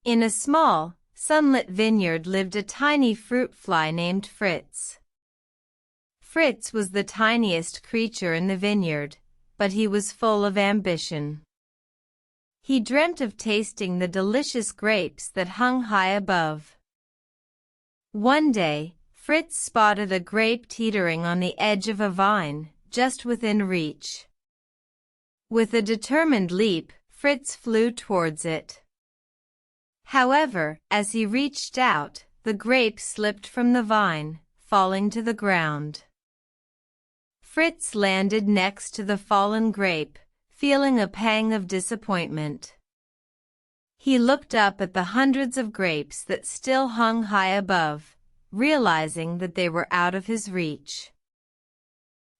In a small, sunlit vineyard lived a tiny fruit fly named Fritz. Fritz was the tiniest creature in the vineyard, but he was full of ambition. He dreamt of tasting the delicious grapes that hung high above. One day, Fritz spotted a grape teetering on the edge of a vine, just within reach. With a determined leap, Fritz flew towards it. However, as he reached out, the grape slipped from the vine, falling to the ground. Fritz landed next to the fallen grape, feeling a pang of disappointment. He looked up at the hundreds of grapes that still hung high above, realizing that they were out of his reach.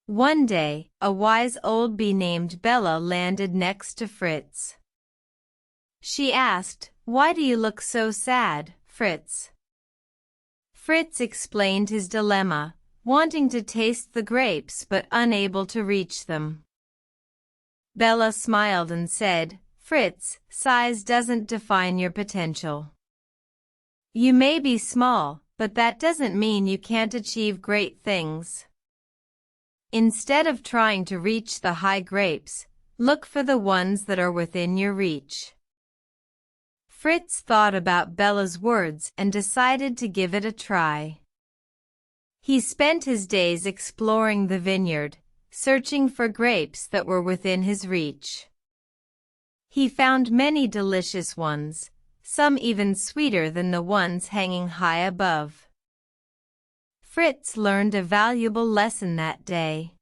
One day, a wise old bee named Bella landed next to Fritz. She asked, "Why do you look so sad, Fritz?" Fritz explained his dilemma, wanting to taste the grapes but unable to reach them. Bella smiled and said, "Fritz, size doesn't define your potential. You may be small, but that doesn't mean you can't achieve great things. Instead of trying to reach the high grapes, look for the ones that are within your reach." Fritz thought about Bella's words and decided to give it a try. He spent his days exploring the vineyard, searching for grapes that were within his reach. He found many delicious ones, some even sweeter than the ones hanging high above. Fritz learned a valuable lesson that day.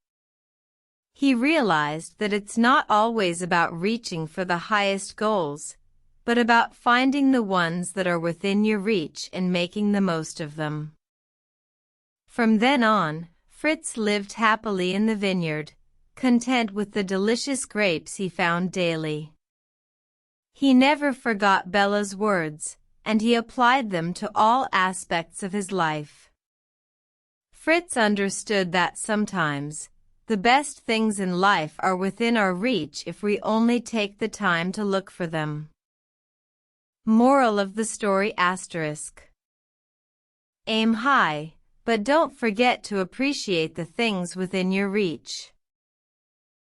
He realized that it's not always about reaching for the highest goals, but about finding the ones that are within your reach and making the most of them. From then on, Fritz lived happily in the vineyard, content with the delicious grapes he found daily. He never forgot Bella's words, and he applied them to all aspects of his life. Fritz understood that sometimes, the best things in life are within our reach if we only take the time to look for them. Moral of the story asterisk. Aim high, but don't forget to appreciate the things within your reach.